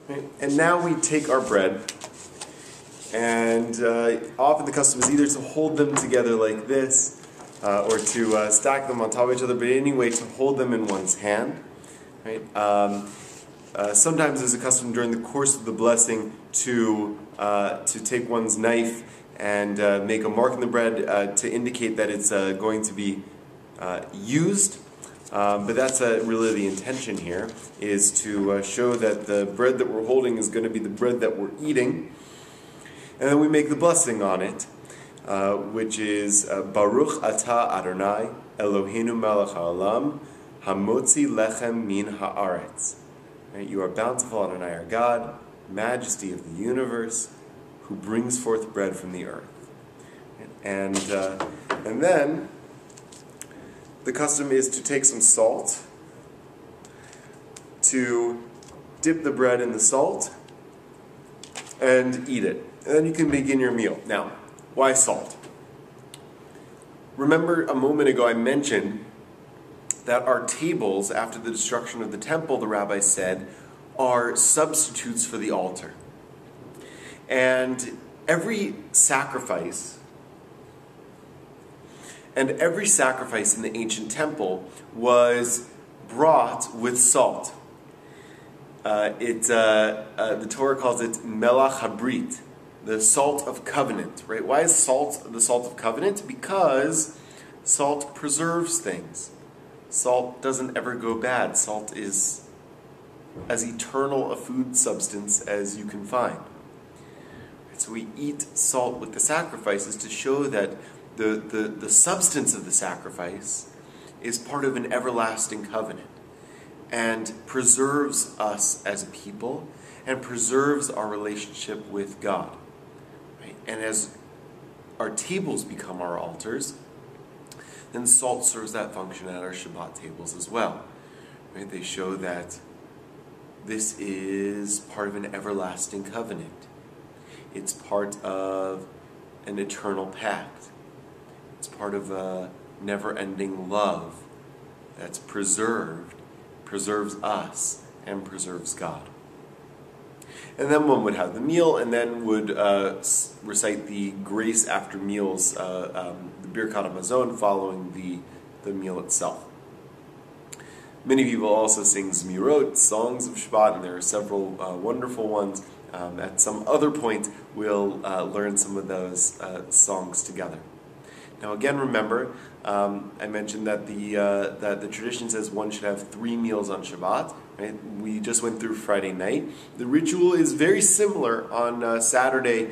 Right? And now we take our bread, and often the custom is either to hold them together like this, or to stack them on top of each other, but anyway, to hold them in one's hand. Right? Sometimes there's a custom during the course of the blessing to take one's knife and make a mark in the bread to indicate that it's going to be used. But that's really the intention here, is to show that the bread that we're holding is going to be the bread that we're eating. And then we make the blessing on it, which is Baruch Atah Adonai Eloheinu melech haolam hamotzi lechem min haaretz. Right? You are bountiful, Adonai our God, majesty of the universe, who brings forth bread from the earth. And then the custom is to take some salt, to dip the bread in the salt, and eat it. And then you can begin your meal. Now, why salt? Remember a moment ago I mentioned that our tables, after the destruction of the temple, the rabbi said, are substitutes for the altar. And every sacrifice in the ancient temple was brought with salt. The Torah calls it melach habrit, the salt of covenant. Right? Why is salt the salt of covenant? Because salt preserves things. Salt doesn't ever go bad. Salt is as eternal a food substance as you can find. So we eat salt with the sacrifices to show that the substance of the sacrifice is part of an everlasting covenant and preserves us as a people and preserves our relationship with God. Right? And as our tables become our altars, then salt serves that function at our Shabbat tables as well. Right? They show that this is part of an everlasting covenant. It's part of an eternal pact. It's part of a never-ending love that's preserves us, and preserves God. And then one would have the meal, and then would recite the grace after meals, the Birkat HaMazon, following the meal itself. Many people also sing Zmirot, songs of Shabbat, and there are several wonderful ones. At some other point, we'll learn some of those songs together. Now again, remember, I mentioned that the tradition says one should have 3 meals on Shabbat. Right? We just went through Friday night. The ritual is very similar on Saturday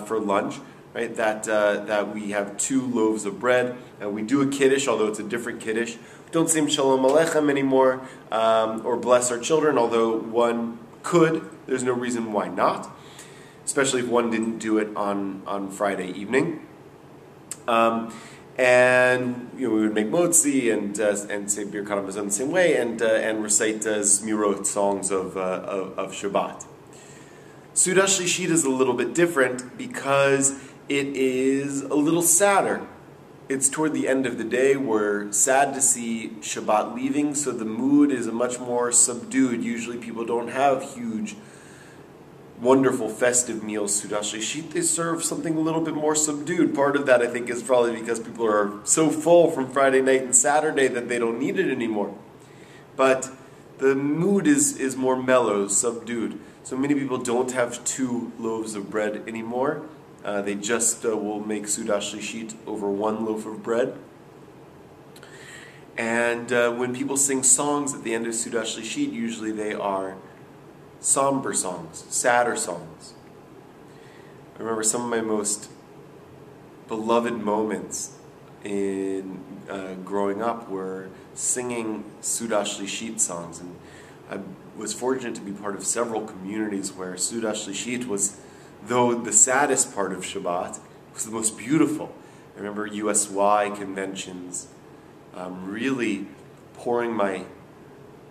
for lunch. Right? That we have 2 loaves of bread. We do a kiddush, although it's a different kiddush. We don't sing Shalom Aleichem anymore, or bless our children, although one could. There's no reason why not, especially if one didn't do it on Friday evening. And we would make motzi and say Birkat HaMazon the same way, and recite Zmirot, songs of Shabbat. Suda Shlishit is a little bit different because it is a little sadder. It's toward the end of the day. We're sad to see Shabbat leaving, so the mood is much more subdued. Usually people don't have huge, wonderful festive meals, Suda Shlishit. They serve something a little bit more subdued. Part of that, I think, is probably because people are so full from Friday night and Saturday that they don't need it anymore. But the mood is more mellow, subdued. So many people don't have 2 loaves of bread anymore. They just will make Suda Shlishit over 1 loaf of bread. And when people sing songs at the end of Suda Shlishit, usually they are somber songs, sadder songs. I remember some of my most beloved moments in growing up were singing Suda Shlishit songs, and I was fortunate to be part of several communities where Suda Shlishit was, though the saddest part of Shabbat, was the most beautiful. I remember USY conventions, really pouring my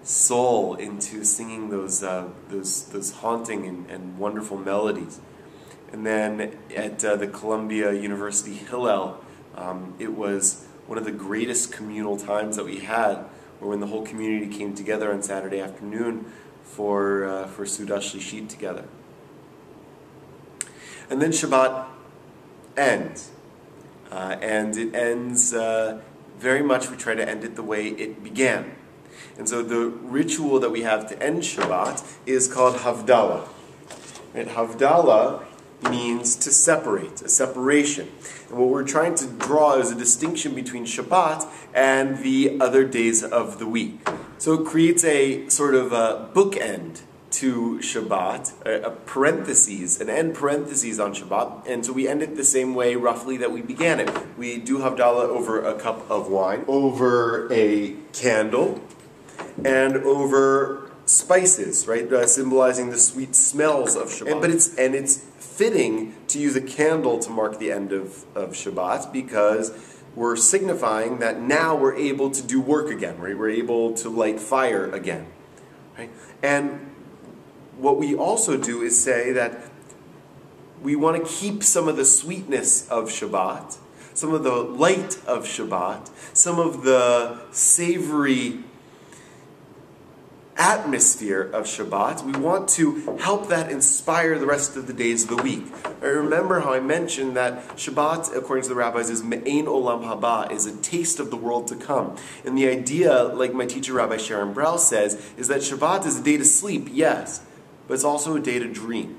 soul into singing those haunting and wonderful melodies. And then at the Columbia University Hillel, it was one of the greatest communal times that we had, where when the whole community came together on Saturday afternoon for Suda Shlishit together. And then Shabbat ends. And it ends very much, we try to end it the way it began. And so the ritual that we have to end Shabbat is called Havdalah. Right? Havdalah means to separate, a separation. And what we're trying to draw is a distinction between Shabbat and the other days of the week. So it creates a sort of a bookend to Shabbat, a parentheses, an end parentheses on Shabbat, and so we end it the same way roughly that we began it. We do Havdalah over a cup of wine, over a candle, and over spices, right, symbolizing the sweet smells of Shabbat. And it's fitting to use a candle to mark the end of Shabbat because we're signifying that now we're able to do work again, right? We're able to light fire again, right? And what we also do is say that we want to keep some of the sweetness of Shabbat, some of the light of Shabbat, some of the savory atmosphere of Shabbat. We want to help that inspire the rest of the days of the week. I remember how I mentioned that Shabbat, according to the rabbis, is me'ein olam haba, is a taste of the world to come. And the idea, like my teacher Rabbi Sharon Brau says, is that Shabbat is a day to sleep, yes, but it's also a day to dream.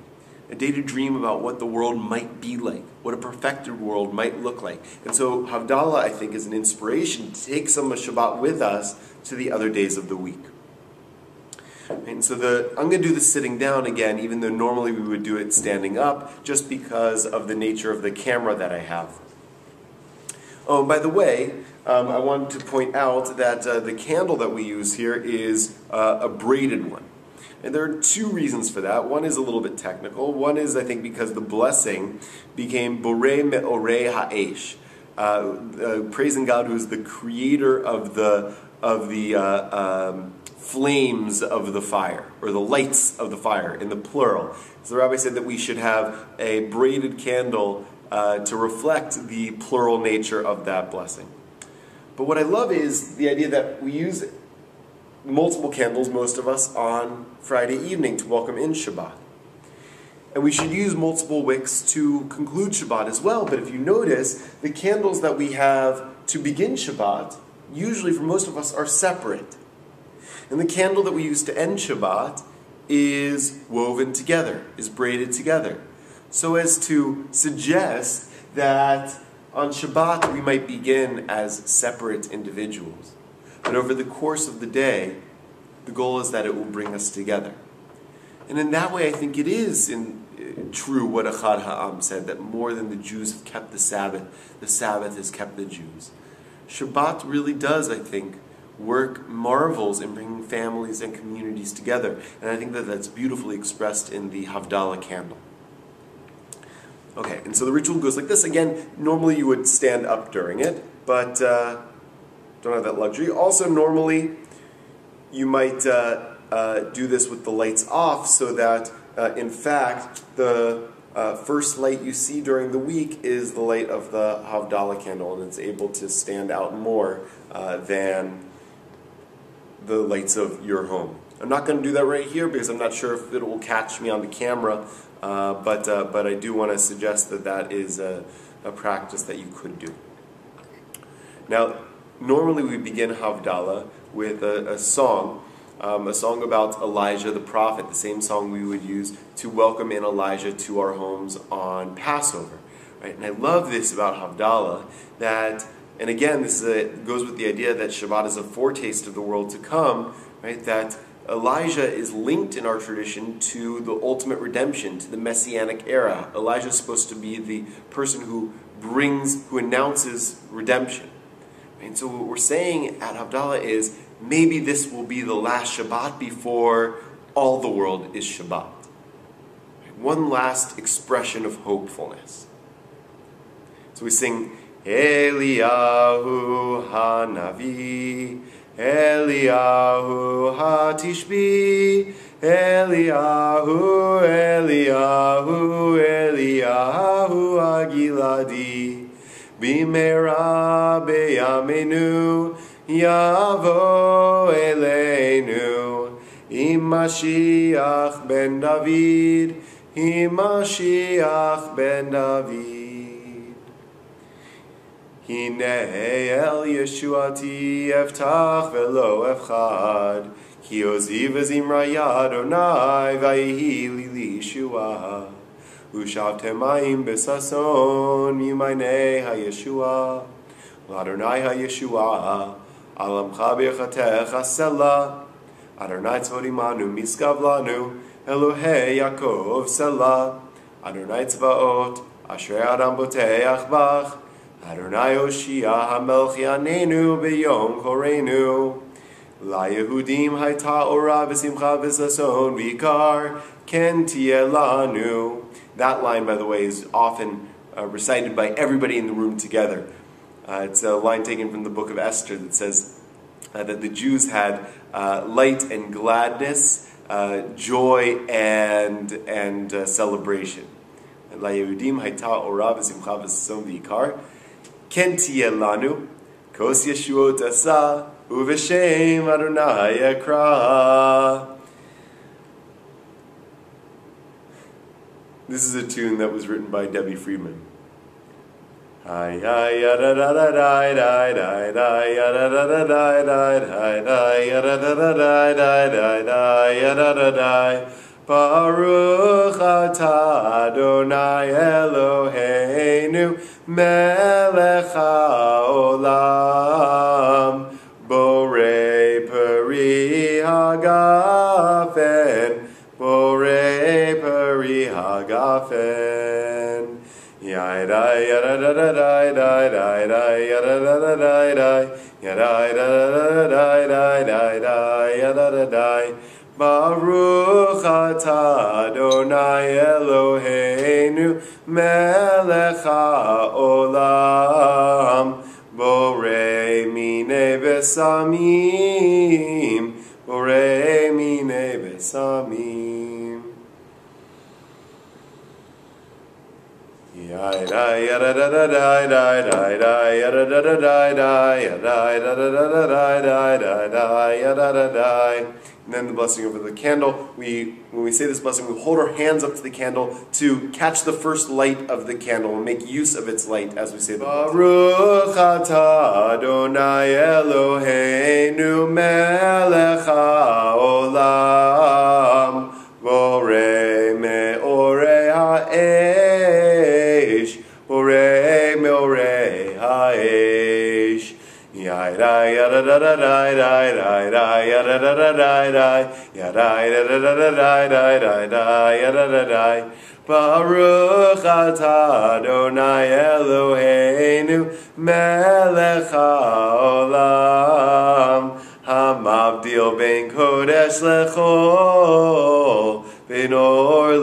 A day to dream about what the world might be like, what a perfected world might look like. And so Havdalah, I think, is an inspiration to take some of Shabbat with us to the other days of the week. And so I'm going to do the sitting down again, even though normally we would do it standing up, just because of the nature of the camera that I have. Oh, and by the way, I wanted to point out that the candle that we use here is a braided one. And there are two reasons for that. One is a little bit technical. One is, I think, because the blessing became Borei Me'orei Ha'esh, praising God who is the creator of the flames of the fire, or the lights of the fire, in the plural. So the rabbi said that we should have a braided candle to reflect the plural nature of that blessing. But what I love is the idea that we use multiple candles, most of us, on Friday evening to welcome in Shabbat. And we should use multiple wicks to conclude Shabbat as well. But if you notice, the candles that we have to begin Shabbat, usually for most of us, are separate. And the candle that we use to end Shabbat is woven together, is braided together, so as to suggest that on Shabbat we might begin as separate individuals. But over the course of the day, the goal is that it will bring us together. And in that way, I think it is true what Echad Ha'am said, that more than the Jews have kept the Sabbath has kept the Jews. Shabbat really does, I think, work marvels in bringing families and communities together. And I think that that's beautifully expressed in the Havdalah candle. Okay, and so the ritual goes like this. Again, normally you would stand up during it, but don't have that luxury. Also, normally you might do this with the lights off, so that, in fact, the first light you see during the week is the light of the Havdalah candle, and it's able to stand out more than the lights of your home. I'm not going to do that right here because I'm not sure if it will catch me on the camera, but I do want to suggest that that is a practice that you could do. Now, normally we begin Havdalah with a song about Elijah the prophet, the same song we would use to welcome in Elijah to our homes on Passover. Right? And I love this about Havdalah, that, and again, this goes with the idea that Shabbat is a foretaste of the world to come, right? That Elijah is linked in our tradition to the ultimate redemption, to the Messianic era. Elijah is supposed to be the person who announces redemption. And so what we're saying at Havdalah is, maybe this will be the last Shabbat before all the world is Shabbat. One last expression of hopefulness. So we sing, Eliyahu Hanavi, Eliyahu Hatishbi, Eliyahu, Eliyahu, Eliyahu Agiladi, Bimera beyamenu, Yavo Eleinu, Im Mashiach ben David, Hi Mashiach ben David. Hine el Yeshuati eftach velo efchad, Ki oziv v'zimra Adonai v'yihi li Yeshua. Ushavtem mayim b'sason mimaynei ha-Yeshua. L'Adonai ha-Yeshua, alamcha b'chatecha sela. Adonai tzvodimanu miskav lanu, Elohei Yaakov sela. Adonai tzvaot, ashrei adam boteach bach. Adonai Oshia hamelch yanenu b'yom korenu. La Yehudim hayta ora v'simcha v'sason v'ikar ken tieh lanu. That line, by the way, is often recited by everybody in the room together. It's a line taken from the book of Esther that says that the Jews had light and gladness, joy and celebration. La Yehudim hayta ora v'simcha v'sason v'ikar ken tieh lanu kos Yeshuot asa uv'shem Adonai ekra. This is a tune that was written by Debbie Friedman. Baruch atah Adonai Eloheinu melech haolam borei peri hagafen borei peri hagafen yadai yadai yadai yadai yadai Baruch atah Adonai Eloheinu melech haolam borei minei besamim borei minei besamim yadai yadai yadai. And then the blessing over the candle. When we say this blessing, we hold our hands up to the candle to catch the first light of the candle and make use of its light as we say the blessing. Baruch atah Adonai Eloheinu melech haolam borei meorei ha'esh borei meorei ha'esh. Yadai yada da da da da da yada da da da da yadai da da da da da yada da da. Baruch atah Adonai Eloheinu melech haolam hamavdil ben kodesh lechol ben or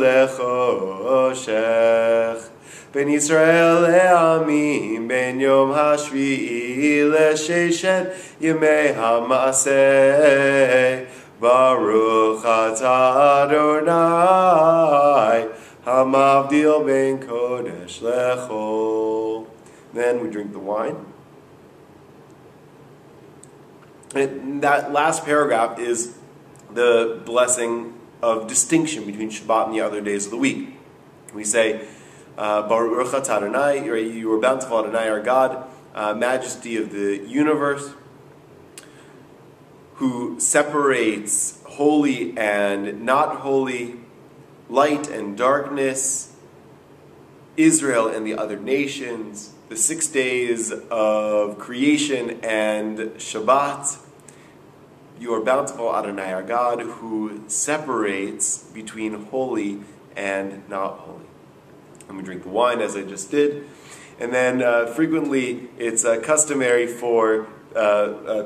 lechoshech. Ben Yisrael le'amim, ben yom hashvi'i le'sheshet yemei ha'maseh. Baruch atah Adonai, hamavdil ben kodesh lechol. Then we drink the wine. And that last paragraph is the blessing of distinction between Shabbat and the other days of the week. We say, Baruch atah Adonai, you are bountiful Adonai, our God, majesty of the universe, who separates holy and not holy, light and darkness, Israel and the other nations, the 6 days of creation and Shabbat. You are bountiful Adonai, our God, who separates between holy and not holy. And we drink the wine, as I just did. And then frequently it's customary for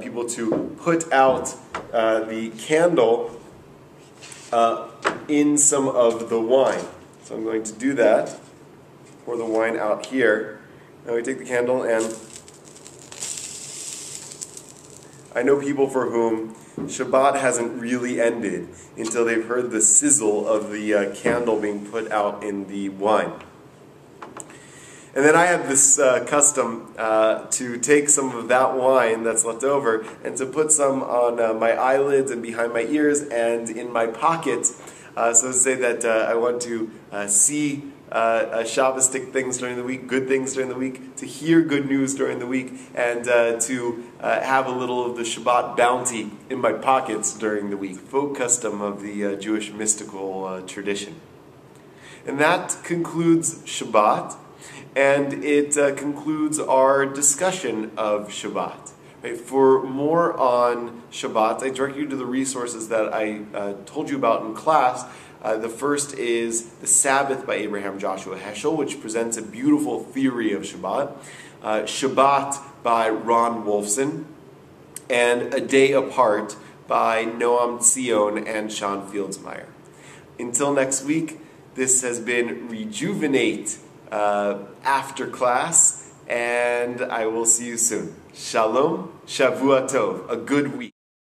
people to put out the candle in some of the wine. So I'm going to do that. Pour the wine out here. Now we take the candle, and I know people for whom Shabbat hasn't really ended until they've heard the sizzle of the candle being put out in the wine. And then I have this custom to take some of that wine that's left over and to put some on my eyelids and behind my ears and in my pockets. So to say that I want to see Shabbatic things during the week, good things during the week, to hear good news during the week, and to have a little of the Shabbat bounty in my pockets during the week. Folk custom of the Jewish mystical tradition. And that concludes Shabbat, and it concludes our discussion of Shabbat. Right? For more on Shabbat, I direct you to the resources that I told you about in class. The first is The Sabbath by Abraham Joshua Heschel, which presents a beautiful theory of Shabbat. Shabbat by Ron Wolfson, and A Day Apart by Noam Tzion and Sean Fieldsmeyer. Until next week, this has been reJEWvenate after class, and I will see you soon. Shalom, Shavua Tov, a good week.